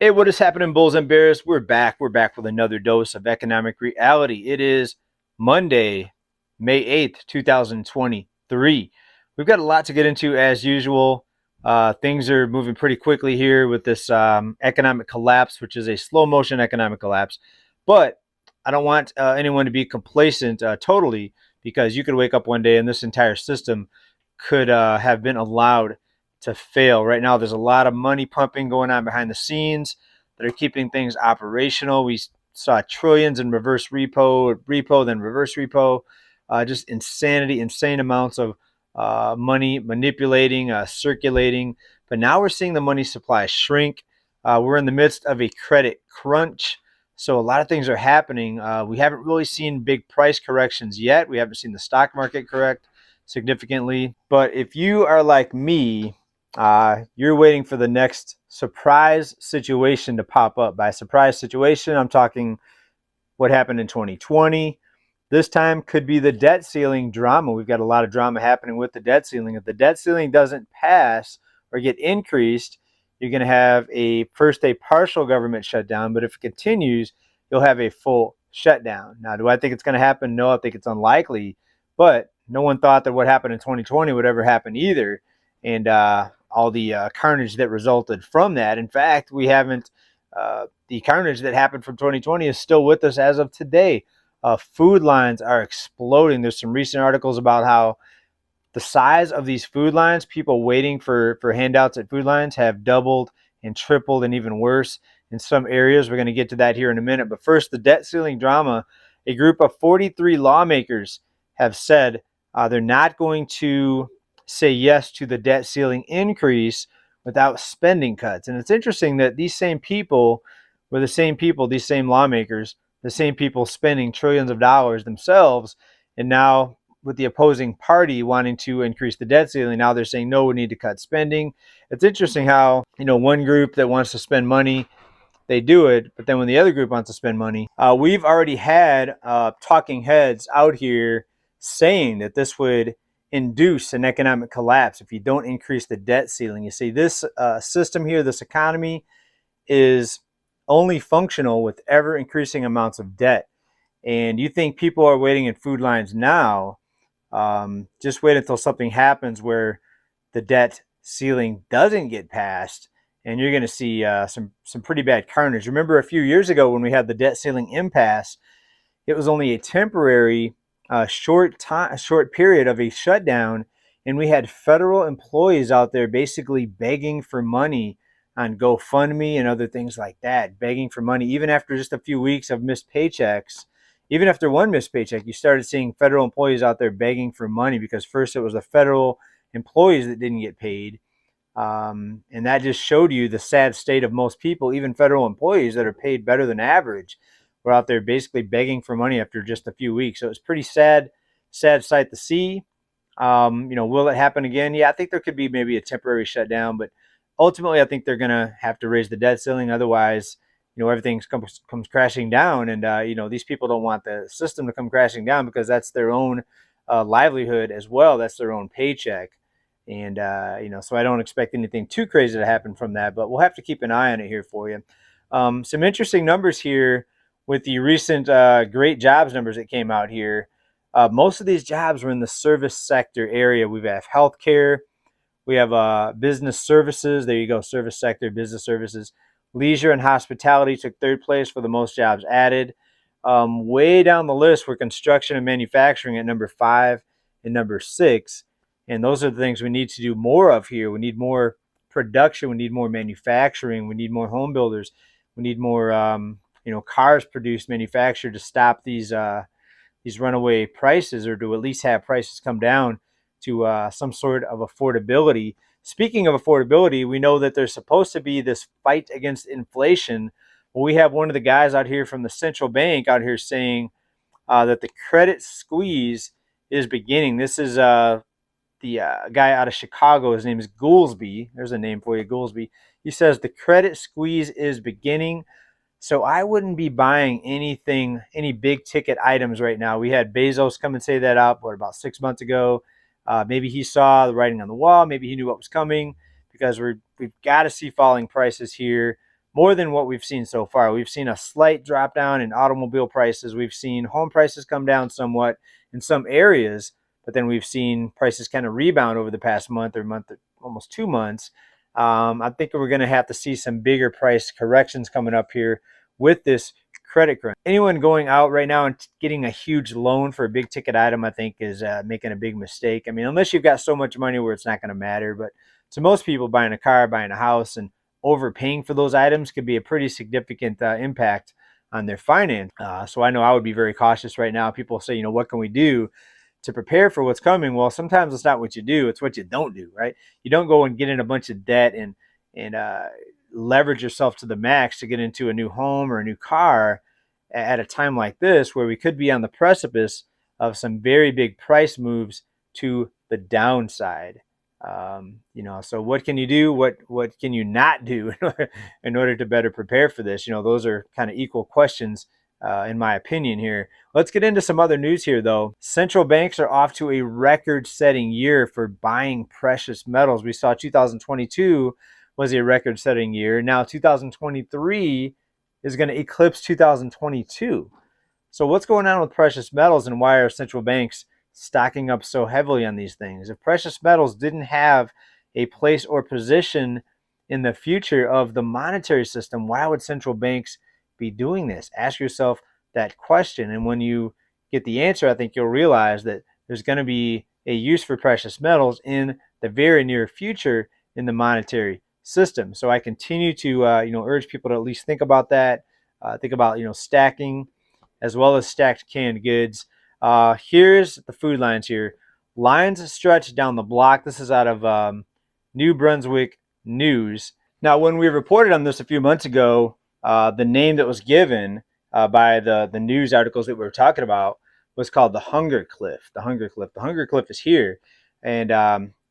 Hey, what is happening, bulls and bears? We're back. We're back with another dose of economic reality. It is Monday, May 8th, 2023. We've got a lot to get into as usual. Things are moving pretty quickly here with this economic collapse, which is a slow motion economic collapse. But I don't want anyone to be complacent totally, because you could wake up one day and this entire system could have been allowed to fail. Right now, there's a lot of money pumping going on behind the scenes that are keeping things operational. We saw trillions in reverse repo, then reverse repo, just insanity, insane amounts of money manipulating, circulating. But now we're seeing the money supply shrink. We're in the midst of a credit crunch. So a lot of things are happening. We haven't really seen big price corrections yet. We haven't seen the stock market correct significantly. But if you are like me, you're waiting for the next surprise situation to pop up. By surprise situation, I'm talking what happened in 2020. This time could be the debt ceiling drama. We've got a lot of drama happening with the debt ceiling. If the debt ceiling doesn't pass or get increased, you're going to have first a partial government shutdown, but if it continues, you'll have a full shutdown. Now, do I think it's going to happen? No, I think it's unlikely, but no one thought that what happened in 2020 would ever happen either. And all the carnage that resulted from that. In fact, we haven't, the carnage that happened from 2020 is still with us as of today. Food lines are exploding. There's some recent articles about how the size of these food lines, people waiting for handouts at food lines, have doubled and tripled, and even worse in some areas. We're going to get to that here in a minute. But first, the debt ceiling drama. A group of 43 lawmakers have said they're not going to say yes to the debt ceiling increase without spending cuts. And it's interesting that these same people were the same people, these same lawmakers, the same people spending trillions of dollars themselves. And now, with the opposing party wanting to increase the debt ceiling, now they're saying, no, we need to cut spending. It's interesting how, one group that wants to spend money, they do it, but then when the other group wants to spend money, we've already had talking heads out here saying that this would induce an economic collapse if you don't increase the debt ceiling. You see, this system here, this economy, is only functional with ever increasing amounts of debt. And you think people are waiting in food lines now? Just wait until something happens where the debt ceiling doesn't get passed, and you're going to see some pretty bad carnage. Remember a few years ago when we had the debt ceiling impasse, it was only a temporary short period of a shutdown, and we had federal employees out there basically begging for money on GoFundMe and other things like that, begging for money. Even after just a few weeks of missed paychecks, even after one missed paycheck, you started seeing federal employees out there begging for money, because first it was the federal employees that didn't get paid. And that just showed you the sad state of most people, even federal employees that are paid better than average, were out there basically begging for money after just a few weeks. So it was pretty sad sight to see. Will it happen again? Yeah, I think there could be maybe a temporary shutdown, but ultimately I think they're going to have to raise the debt ceiling. Otherwise, everything comes crashing down. And, these people don't want the system to come crashing down, because that's their own livelihood as well. That's their own paycheck. And, so I don't expect anything too crazy to happen from that, but we'll have to keep an eye on it here for you. Some interesting numbers here with the recent great jobs numbers that came out here. Most of these jobs were in the service sector area. We have healthcare, we have business services. There you go, service sector, business services. Leisure and hospitality took third place for the most jobs added. Way down the list were construction and manufacturing at number 5 and number 6. And those are the things we need to do more of here. We need more production. We need more manufacturing. We need more home builders. We need more, cars produced, manufactured, to stop these runaway prices, or to at least have prices come down to some sort of affordability. Speaking of affordability, we know that there's supposed to be this fight against inflation. Well, we have one of the guys out here from the central bank out here saying that the credit squeeze is beginning. This is the guy out of Chicago. His name is Goolsby. There's a name for you, Goolsby. He says the credit squeeze is beginning. So I wouldn't be buying anything, any big ticket items right now. We had Bezos come and say that out, about 6 months ago. Maybe he saw the writing on the wall. Maybe he knew what was coming, because we've got to see falling prices here. more than what we've seen so far. We've seen a slight drop down in automobile prices. We've seen home prices come down somewhat in some areas, but then we've seen prices kind of rebound over the past month, almost 2 months. I think we're going to have to see some bigger price corrections coming up here with this credit crunch. Anyone going out right now and getting a huge loan for a big ticket item, I think, is making a big mistake. I mean, unless you've got so much money where it's not going to matter. But to most people, buying a car, buying a house, and overpaying for those items could be a pretty significant impact on their finance. So I know I would be very cautious right now. People say, what can we do to prepare for what's coming? Well, sometimes it's not what you do, it's what you don't do, right? You don't go and get in a bunch of debt and leverage yourself to the max to get into a new home or a new car at a time like this, where we could be on the precipice of some very big price moves to the downside. So what can you do? What can you not do in order to better prepare for this? Those are kind of equal questions, in my opinion here. Let's get into some other news here, though. Central banks are off to a record-setting year for buying precious metals. We saw 2022 was a record-setting year. Now 2023 is going to eclipse 2022. So what's going on with precious metals, and why are central banks stocking up so heavily on these things? If precious metals didn't have a place or position in the future of the monetary system, why would central banks be doing this? Ask yourself that question, and when you get the answer, I think you'll realize that there's going to be a use for precious metals in the very near future in the monetary system. So I continue to urge people to at least think about that. Think about stacking as well as stacked canned goods. Here's the food lines here. Lines stretch down the block. This is out of New Brunswick News. Now, when we reported on this a few months ago, the name that was given by the news articles that we were talking about was called the Hunger Cliff. The Hunger Cliff. The Hunger Cliff is here. And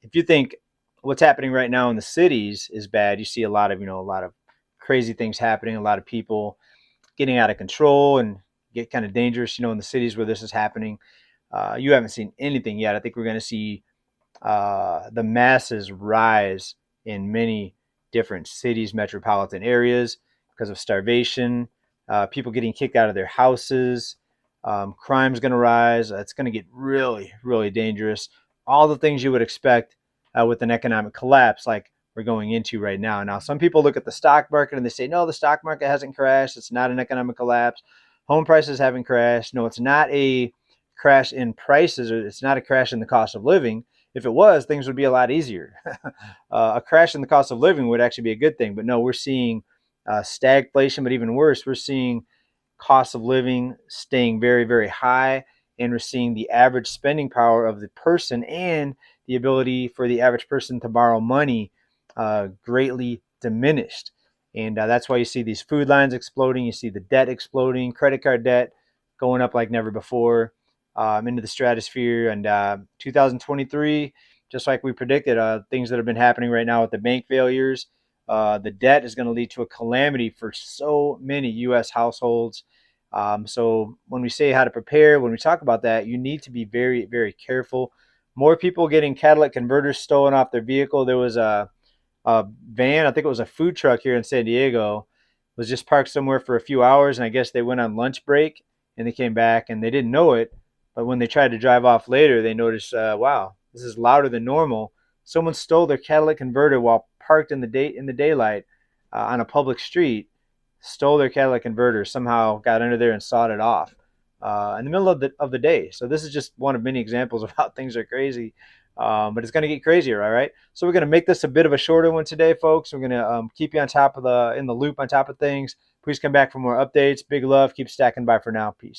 if you think what's happening right now in the cities is bad, you see a lot of crazy things happening, a lot of people getting out of control and get kind of dangerous, in the cities where this is happening. You haven't seen anything yet. I think we're going to see the masses rise in many different cities, metropolitan areas, because of starvation, people getting kicked out of their houses, crime's going to rise. It's going to get really, really dangerous. All the things you would expect with an economic collapse like we're going into right now. Now, some people look at the stock market and they say, no, the stock market hasn't crashed. It's not an economic collapse. Home prices haven't crashed. No, it's not a crash in prices, or it's not a crash in the cost of living. If it was, things would be a lot easier. A crash in the cost of living would actually be a good thing. But no, we're seeing stagflation, but even worse, we're seeing cost of living staying very, very high, and we're seeing the average spending power of the person and the ability for the average person to borrow money greatly diminished. And that's why you see these food lines exploding. You see the debt exploding, credit card debt going up like never before, into the stratosphere. And 2023, just like we predicted, things that have been happening right now with the bank failures, the debt is going to lead to a calamity for so many U.S. households. So when we say how to prepare, when we talk about that, you need to be very, very careful. More people getting catalytic converters stolen off their vehicle. There was a van, I think it was a food truck here in San Diego, was just parked somewhere for a few hours, and I guess they went on lunch break and they came back and they didn't know it. But when they tried to drive off later, they noticed, wow, this is louder than normal. Someone stole their catalytic converter while parked in the daylight on a public street, stole their catalytic converter, somehow got under there and sawed it off in the middle of the day. So this is just one of many examples of how things are crazy. But it's going to get crazier, all right? So we're going to make this a bit of a shorter one today, folks. We're going to keep you on top of in the loop, on top of things. Please come back for more updates. Big love. Keep stacking. Bye for now. Peace.